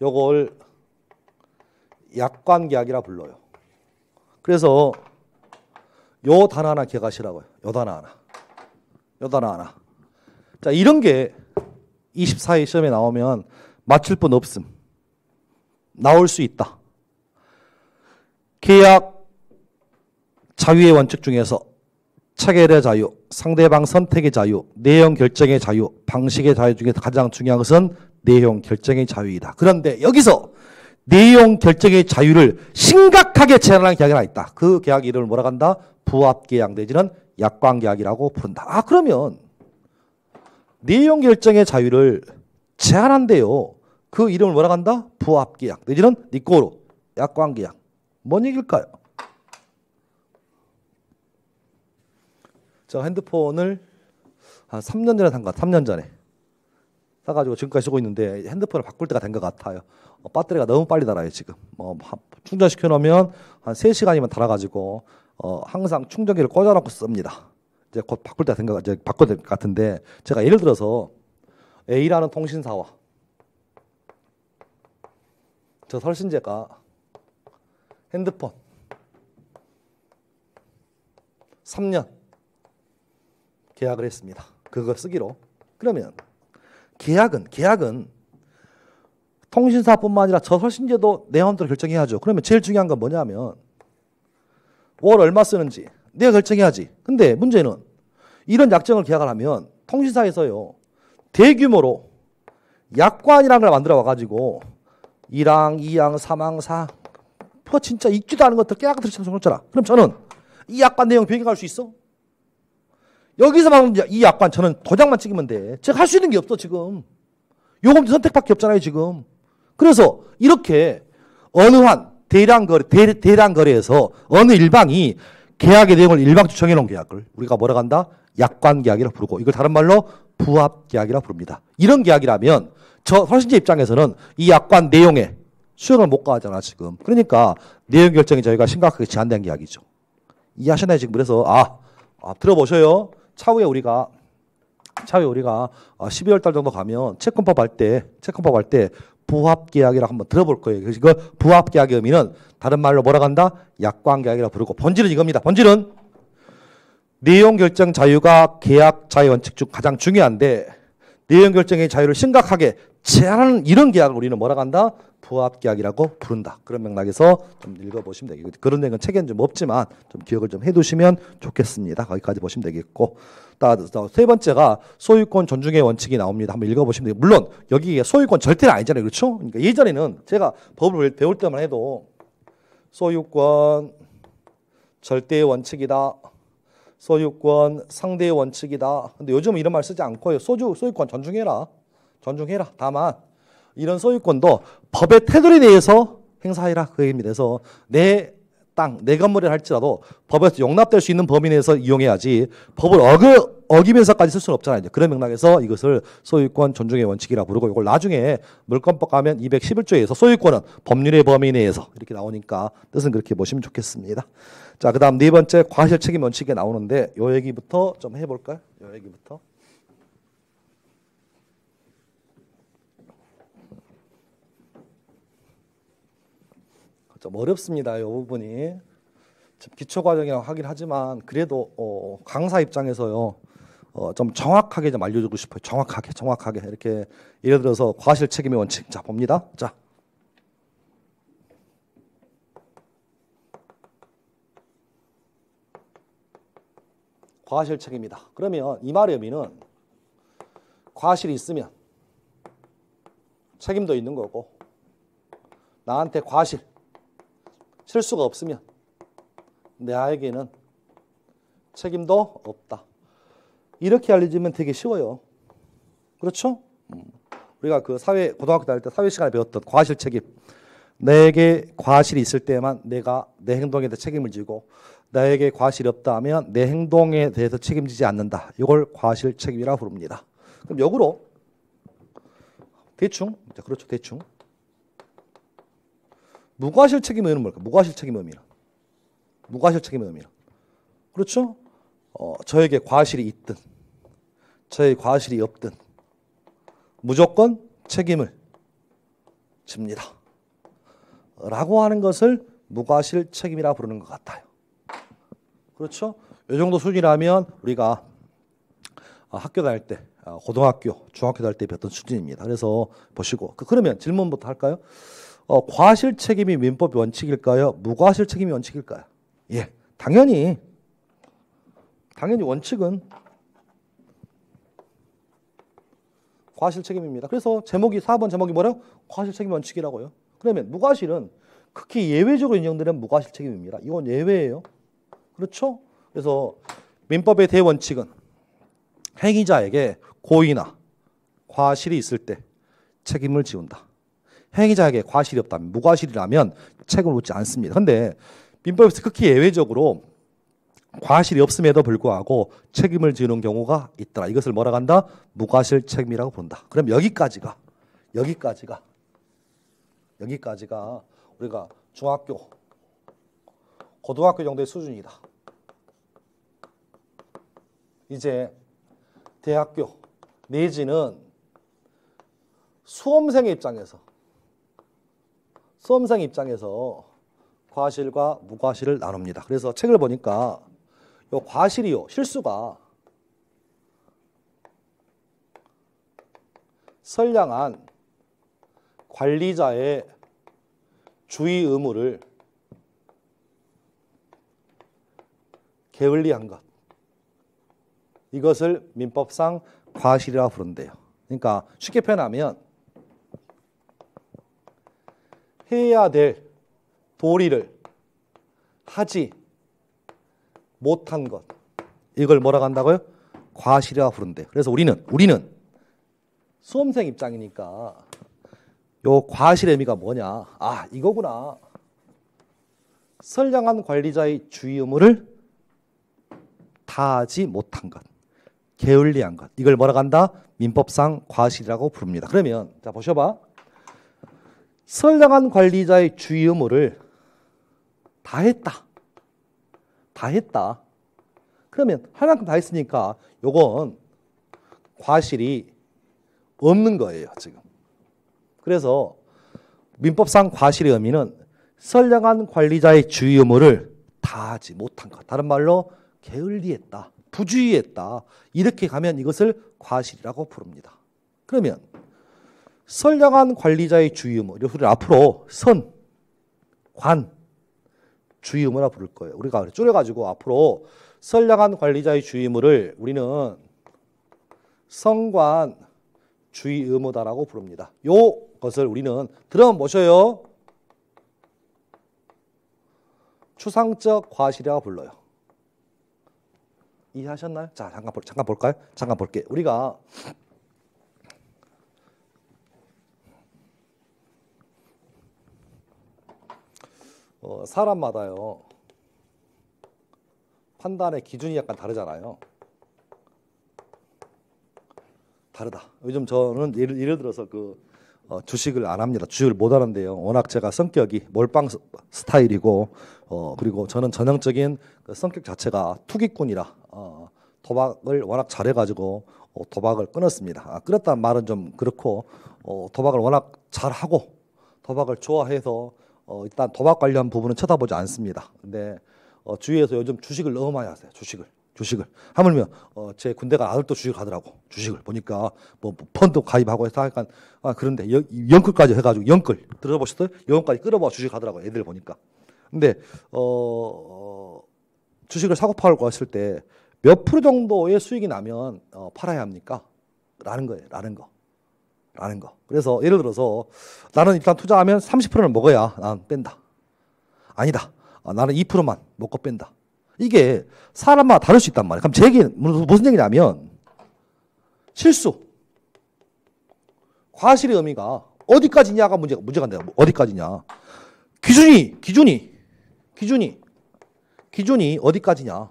요걸 약관계약이라 불러요. 그래서 요 단어 하나 기억하시라고요. 요 단어 하나. 요 단어 하나. 자, 이런 게 24회 시험에 나오면 맞출 분 없음. 나올 수 있다. 계약 자유의 원칙 중에서 체결의 자유, 상대방 선택의 자유, 내용 결정의 자유, 방식의 자유 중에서 가장 중요한 것은 내용 결정의 자유이다. 그런데 여기서 내용 결정의 자유를 심각하게 제한하는 계약이 하나 있다. 그 계약 이름을 뭐라고 한다? 부합계약 내지는 약관계약이라고 부른다. 그러면 내용 결정의 자유를 제한한대요. 그 이름을 뭐라고 한다? 부합계약 내지는 니꼬로 약관계약. 뭔 얘기일까요? 저 핸드폰을 한 3년 전에 산 것 같아요. 3년 전에 사가지고 지금까지 쓰고 있는데 핸드폰을 바꿀 때가 된 것 같아요. 배터리가 너무 빨리 달아요 지금. 충전시켜 놓으면 한 3시간이면 닳아가지고 항상 충전기를 꽂아놓고 씁니다. 이제 곧 바꿀 때가 된 것 이제 바꿔야 될 것 같은데, 제가 예를 들어서 A라는 통신사와 저 설신재가 핸드폰 3년 계약을 했습니다. 그거 쓰기로. 그러면 계약은 통신사뿐만 아니라 저 설신재도 내 마음대로 결정해야죠. 그러면 제일 중요한 건 뭐냐면 월 얼마 쓰는지 내가 결정해야지. 근데 문제는 이런 약정을 계약을 하면 통신사에서요 대규모로 약관이라는 걸 만들어 와가지고 1항, 2항, 3항, 4 진짜 읽지도 않은 것들 깨알같이 적어놓잖아. 그럼 저는 이 약관 내용 변경할 수 있어? 여기서 방금 이 약관 저는 도장만 찍으면 돼. 제가 할 수 있는 게 없어 지금. 요금 선택밖에 없잖아요 지금. 그래서 이렇게 어느 한 대량 거래에서 어느 일방이 계약의 내용을 일방적으로 정해놓은 계약을 우리가 뭐라고 한다? 약관계약이라고 부르고, 이걸 다른 말로 부합계약이라고 부릅니다. 이런 계약이라면 저 설신재 입장에서는 이 약관 내용에 수용을 못 가하잖아 지금. 그러니까 내용 결정이 저희가 심각하게 제한된 계약이죠. 이해하셨나요 지금? 그래서 들어보셔요. 차후에 우리가 12월 달 정도 가면 채권법 할 때 부합계약이라고 한번 들어볼 거예요. 그래서 이거 부합계약의 의미는 다른 말로 뭐라고 한다? 약관계약이라고 부르고, 본질은 이겁니다. 본질은 내용 결정 자유가 계약 자유 원칙 중 가장 중요한데, 내용 결정의 자유를 심각하게 제한하는 이런 계약을 우리는 뭐라고 한다? 부합계약이라고 부른다. 그런 맥락에서 좀 읽어보시면 되겠고, 그런 내용은 책에는 좀 없지만 좀 기억을 좀 해두시면 좋겠습니다. 거기까지 보시면 되겠고, 세 번째가 소유권 존중의 원칙이 나옵니다. 한번 읽어보시면 되고, 물론 여기 소유권 절대는 아니잖아요, 그렇죠? 그러니까 예전에는 제가 법을 배울 때만 해도 소유권 절대의 원칙이다, 소유권 상대의 원칙이다. 근데 요즘은 이런 말 쓰지 않고요. 소유권 존중해라. 다만 이런 소유권도 법의 테두리 내에서 행사해라. 그 얘기입니다. 그래서 내 땅, 내 건물이라 할지라도 법에서 용납될 수 있는 범위 내에서 이용해야지 법을 어기면서까지 쓸 수는 없잖아요. 그런 맥락에서 이것을 소유권 존중의 원칙이라 부르고, 이걸 나중에 물권법 가면 211조에서 소유권은 법률의 범위 내에서 이렇게 나오니까 뜻은 그렇게 보시면 좋겠습니다. 자, 그 다음 네 번째 과실 책임 원칙이 나오는데 요 얘기부터 좀 해볼까요? 요 얘기부터. 좀 어렵습니다. 이 부분이. 기초과정이라고 하긴 하지만 그래도 강사 입장에서요 좀 정확하게 좀 알려주고 싶어요. 정확하게 이렇게. 예를 들어서 과실 책임의 원칙. 자, 봅니다. 자, 과실 책임이다. 그러면 이 말의 의미는 과실이 있으면 책임도 있는 거고 나한테 과실, 실수가 없으면 나에게는 책임도 없다. 이렇게 알려주면 되게 쉬워요. 그렇죠? 우리가 그 고등학교 다닐 때 사회 시간에 배웠던 과실 책임. 내게 과실이 있을 때만 내가 내 행동에 대해 책임을 지고 나에게 과실이 없다 하면 내 행동에 대해서 책임지지 않는다. 이걸 과실 책임이라고 부릅니다. 그럼 역으로 대충, 그렇죠, 대충 무과실 책임의 의미는 뭘까? 무과실 책임의 의미는 무과실 책임의 의미는 그렇죠? 저에게 과실이 있든 저에게 과실이 없든 무조건 책임을 집니다. 라고 하는 것을 무과실 책임이라고 부르는 것 같아요. 그렇죠? 이 정도 수준이라면 우리가 학교 다닐 때, 고등학교, 중학교 다닐 때 배웠던 수준입니다. 그래서 보시고 그러면 질문부터 할까요? 과실 책임이 민법의 원칙일까요? 무과실 책임이 원칙일까요? 예, 당연히 원칙은 과실 책임입니다. 그래서 4번 제목이 뭐라고? 과실 책임 원칙이라고요. 그러면 무과실은 극히 예외적으로 인정되는 무과실 책임입니다. 이건 예외예요. 그렇죠? 그래서 민법의 대원칙은 행위자에게 고의나 과실이 있을 때 책임을 지운다. 행위자에게 과실이 없다면, 무과실이라면 책임을 묻지 않습니다. 그런데 민법에서 극히 예외적으로 과실이 없음에도 불구하고 책임을 지는 경우가 있더라. 이것을 뭐라고 한다? 무과실 책임이라고 본다. 그럼 여기까지가 우리가 중학교, 고등학교 정도의 수준이다. 이제 대학교 내지는 수험생의 입장에서 과실과 무과실을 나눕니다. 그래서 책을 보니까 요 과실이요, 실수가 선량한 관리자의 주의 의무를 게을리한 것, 이것을 민법상 과실이라고 부른대요. 그러니까 쉽게 표현하면 해야 될 도리를 하지 못한 것, 이걸 뭐라고 한다고요? 과실이라고 부른대요. 그래서 우리는 수험생 입장이니까 요 과실의 의미가 뭐냐? 이거구나. 선량한 관리자의 주의 의무를 다하지 못한 것, 게을리한 것, 이걸 뭐라고 한다? 민법상 과실이라고 부릅니다. 그러면 자 보셔봐. 선량한 관리자의 주의 의무를 다 했다. 그러면 할 만큼 다 했으니까 요건 과실이 없는 거예요, 지금. 그래서 민법상 과실의 의미는 선량한 관리자의 주의 의무를 다하지 못한 것. 다른 말로 게을리했다, 부주의했다. 이렇게 가면 이것을 과실이라고 부릅니다. 그러면 선량한 관리자의 주의 의무, 이것을 앞으로 주의 의무라 부를 거예요. 우리가 줄여가지고 앞으로 선량한 관리자의 주의 의무를 우리는 성관 주의 의무다라고 부릅니다. 요것을 우리는 들어만 보셔요. 추상적 과실이라고 불러요. 이해하셨나요? 자, 잠깐 볼까요? 잠깐 볼게요. 우리가 사람마다요 판단의 기준이 약간 다르잖아요. 다르다. 요즘 저는 예를 들어서 주식을 안 합니다. 주식을 못 하는데요. 워낙 제가 성격이 몰빵 스타일이고 그리고 저는 전형적인 성격 자체가 투기꾼이라 도박을 워낙 잘해가지고 도박을 끊었습니다. 끊었다는 말은 좀 그렇고 도박을 워낙 잘하고 도박을 좋아해서 일단 도박 관련 부분은 쳐다보지 않습니다. 근데 주위에서 요즘 주식을 너무 많이 하세요. 주식을 하물며 제 군대가 아들도 주식을 하더라고. 주식을 보니까 뭐 펀드 가입하고 해서 약간 그런데 영끌까지 해가지고 영끌 들어보셨어요? 영끌까지 끌어봐 주식 하더라고. 애들 보니까. 근데 주식을 사고 팔고 했을 때 몇 프로 정도의 수익이 나면 팔아야 합니까? 라는 거예요. 라는 거. 그래서 예를 들어서 나는 일단 투자하면 30%는 먹어야 난 뺀다. 아니다. 나는 2%만 먹고 뺀다. 이게 사람마다 다를 수 있단 말이에요. 그럼 제 얘기는 무슨 얘기냐면 실수. 과실의 의미가 어디까지냐가 문제가 안 돼요. 어디까지냐. 기준이 어디까지냐.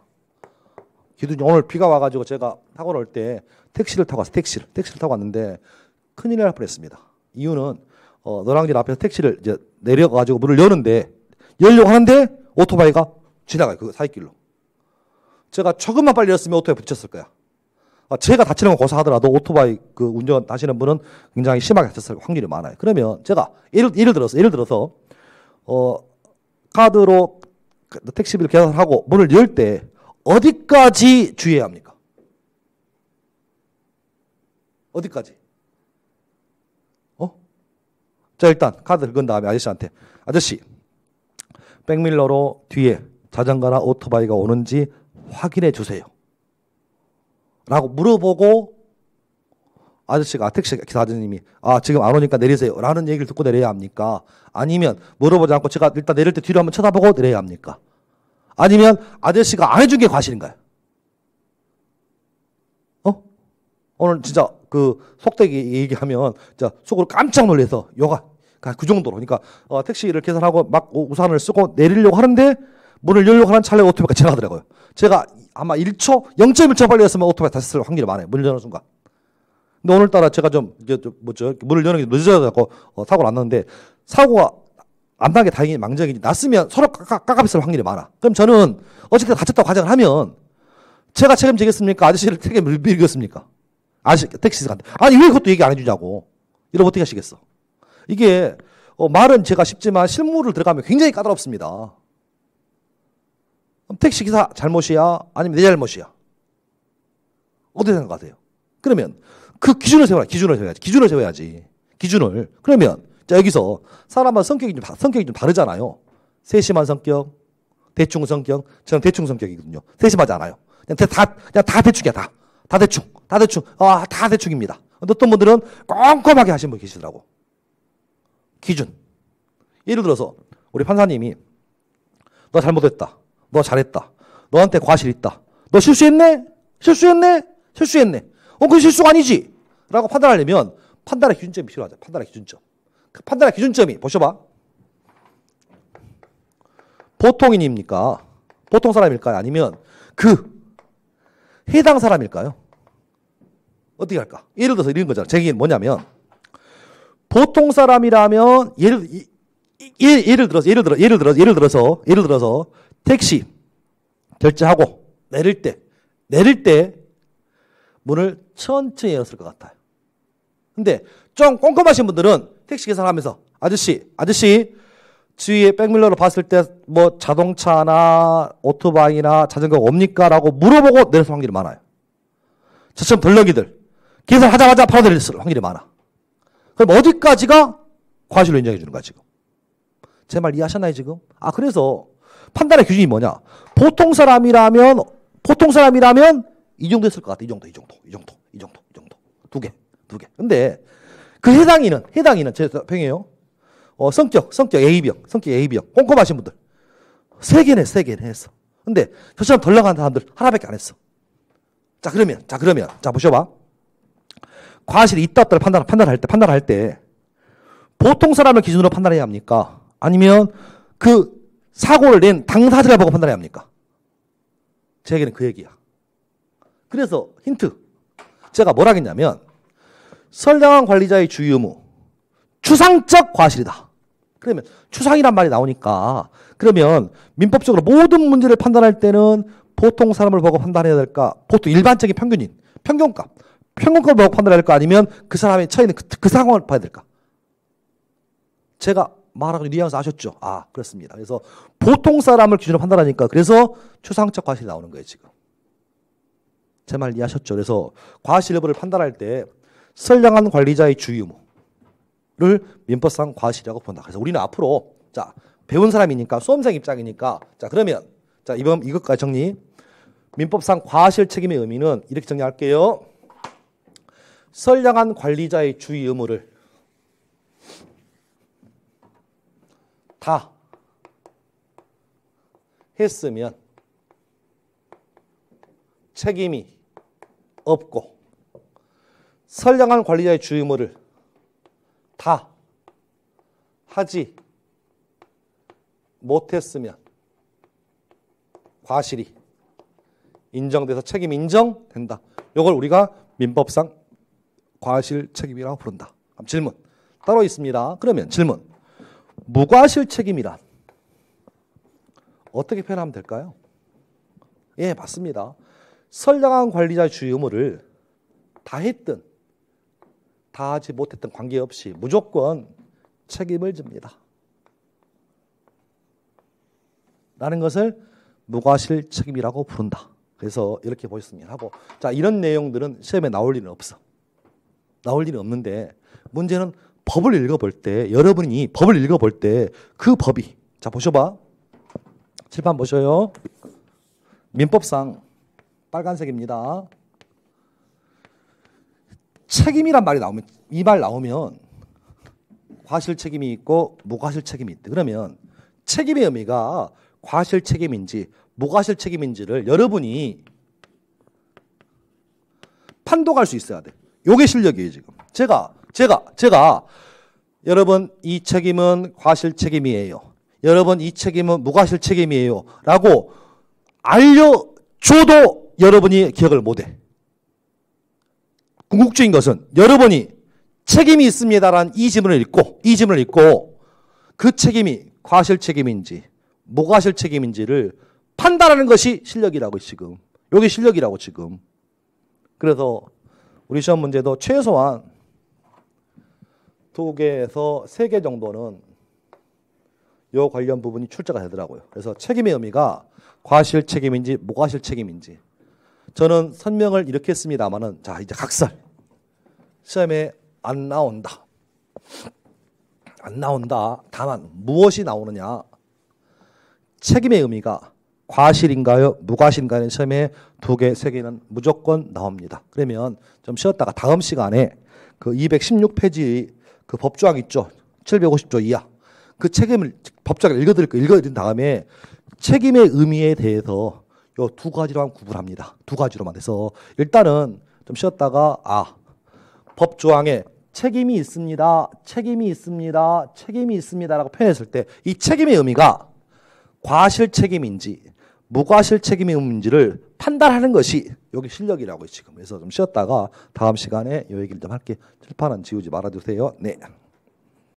기준이 오늘 비가 와가지고 제가 타고 올 때 택시를 타고 왔어요. 택시를 타고 왔는데 큰일 날 뻔했습니다. 이유는 노량진 앞에서 택시를 이제 내려가지고 문을 열려고 하는데 오토바이가 지나가요. 그 사이길로. 제가 조금만 빨리 열었으면 오토바이 부딪혔을 거야. 제가 다치는 건 고사하더라도 오토바이 그 운전하시는 분은 굉장히 심하게 다쳤을 확률이 많아요. 그러면 제가 예를 들어서 카드로 택시비를 계산하고 문을 열 때 어디까지 주의해야 합니까? 어디까지? 자, 일단 카드를 건 다음에 아저씨한테 아저씨 백밀러로 뒤에 자전거나 오토바이가 오는지 확인해 주세요. 라고 물어보고 아저씨가 택시 기사님이 지금 안 오니까 내리세요. 라는 얘기를 듣고 내려야 합니까? 아니면 물어보지 않고 제가 일단 내릴 때 뒤로 한번 쳐다보고 내려야 합니까? 아니면 아저씨가 안 해준 게 과실인가요? 오늘 진짜 그 속되게 얘기하면 진짜 속으로 깜짝 놀라서 요가 그 정도로. 그러니까 택시를 계산하고 막 우산을 쓰고 내리려고 하는데 문을 열려고 하는 찰나에 오토바이가 지나가더라고요. 제가 아마 0.1초 빨리 했으면 오토바이 탔을 확률이 많아요. 문을 여는 순간. 근데 오늘따라 제가 문을 여는 게 늦어져서 사고를 안 났는데 사고가 안 나게 다행히 망정이지 났으면 서로 깝깝했을 확률이 많아. 그럼 저는 어쨌든 다쳤다고 가정을 하면 제가 책임지겠습니까? 아저씨를 책임을 밀겠습니까? 택시한테. 아니 왜 그것도 얘기 안 해주냐고. 이러면 어떻게 하시겠어? 이게 말은 제가 쉽지만 실무를 들어가면 굉장히 까다롭습니다. 택시기사 잘못이야? 아니면 내 잘못이야? 어떻게 생각하세요? 그러면 그 기준을 세워야지. 기준을. 그러면 자 여기서 사람마다 성격이 좀 다르잖아요. 세심한 성격, 대충 성격. 저는 대충 성격이거든요. 세심하지 않아요. 그냥 다 대충이야. 다 대충. 다 대충입니다. 어떤 분들은 꼼꼼하게 하시는 분 계시더라고. 기준. 예를 들어서 우리 판사님이 너 잘못했다. 너 잘했다. 너한테 과실 있다. 너 실수했네? 그건 실수가 아니지. 라고 판단하려면 판단의 기준점이 필요하죠. 판단의 기준점. 그 판단의 기준점이 보셔봐. 보통인입니까? 보통 사람일까요? 아니면 그 해당 사람일까요? 어떻게 할까? 예를 들어서 이런 거잖아. 제 얘기는 뭐냐면 보통 사람이라면 예를 들어서 택시 결제하고 내릴 때 문을 천천히 열었을 것 같아요. 근데 좀 꼼꼼하신 분들은 택시 계산하면서 아저씨 주위에 백밀러로 봤을 때 뭐 자동차나 오토바이나 자전거가 옵니까? 라고 물어보고 내렸을 확률이 많아요. 저처럼 덜렁이들 계산하자마자 바로 내렸을 확률이 많아. 그럼 어디까지가 과실로 인정해 주는 거야 지금? 제 말 이해하셨나요 지금? 그래서 판단의 기준이 뭐냐? 보통 사람이라면 이 정도 했을 것 같아. 이 정도. 두 개. 근데 그 해당인은 제 평이에요. 성격 A병. 꼼꼼하신 분들. 3개는 했어. 근데 저처럼 덜렁한 사람들 하나밖에 안 했어. 자, 그러면 보셔봐. 과실이 있다 없다를 판단할 때 보통 사람을 기준으로 판단해야 합니까? 아니면 그 사고를 낸 당사자를 보고 판단해야 합니까? 제 얘기는 그 얘기야. 그래서 힌트. 제가 뭘 하겠냐면 선량한 관리자의 주의 의무. 추상적 과실이다. 그러면 추상이란 말이 나오니까 그러면 민법적으로 모든 문제를 판단할 때는 보통 사람을 보고 판단해야 될까? 보통 일반적인 평균값 보고 판단해야 될까? 아니면 그 사람이 처해 있는 그 상황을 봐야 될까? 제가 말하고 뉘앙스 아셨죠? 그렇습니다. 그래서 보통 사람을 기준으로 판단하니까 그래서 추상적 과실이 나오는 거예요, 지금. 제 말 이해하셨죠? 그래서 과실 여부를 판단할 때 선량한 관리자의 주의 의무를 민법상 과실이라고 본다. 그래서 우리는 앞으로 배운 사람이니까 수험생 입장이니까 그러면 이번 이것까지 정리. 민법상 과실 책임의 의미는 이렇게 정리할게요. 선량한 관리자의 주의 의무를 다 했으면 책임이 없고, 선량한 관리자의 주의 의무를 다 하지 못했으면 과실이 인정돼서 책임 인정된다. 이걸 우리가 민법상 과실 책임이라고 부른다. 질문 따로 있습니다. 그러면 질문, 무과실 책임이란 어떻게 표현하면 될까요? 예, 맞습니다. 선량한 관리자의 주의 의무를 다 했든 다 하지 못했든 관계없이 무조건 책임을 집니다. 라는 것을 무과실 책임이라고 부른다. 그래서 이렇게 보셨으면 하고, 자, 이런 내용들은 시험에 나올 일은 없어. 나올 일은 없는데, 문제는 법을 읽어볼 때, 여러분이 법을 읽어볼 때 그 법이, 자, 보셔봐. 칠판 보셔요. 민법상 빨간색입니다. 책임이란 말이 나오면, 이 말 나오면 과실 책임이 있고 무과실 책임이 있대. 그러면 책임의 의미가 과실 책임인지 무과실 책임인지를 여러분이 판독할 수 있어야 돼. 요게 실력이에요, 지금. 제가 여러분 이 책임은 과실 책임이에요. 여러분 이 책임은 무과실 책임이에요. 라고 알려줘도 여러분이 기억을 못해. 궁극적인 것은 여러분이 책임이 있습니다라는 이 지문을 읽고 그 책임이 과실 책임인지 무과실 책임인지를 판단하는 것이 실력이라고 지금. 이게 실력이라고 지금. 그래서 우리 시험 문제도 최소한 2개에서 3개 정도는 이 관련 부분이 출제가 되더라고요. 그래서 책임의 의미가 과실 책임인지 무과실 책임인지. 저는 설명을 이렇게 했습니다만은, 자, 이제 각설. 시험에 안 나온다. 다만 무엇이 나오느냐? 책임의 의미가 과실인가요? 무과실인가요? 시험에 2개, 3개는 무조건 나옵니다. 그러면 좀 쉬었다가 다음 시간에 그 216페이지 그 법조항 있죠? 750조 이하. 그 책임을 법조항을 읽어드린 다음에 책임의 의미에 대해서 요 2가지로만 구분합니다. 2가지로만 해서 일단은 좀 쉬었다가 법조항에 책임이 있습니다라고 표현했을 때 이 책임의 의미가 과실 책임인지 무과실 책임인지를 판단하는 것이 여기 실력이라고 지금. 그래서 좀 쉬었다가 다음 시간에 이 얘기를 좀 할게. 칠판은 지우지 말아주세요. 네.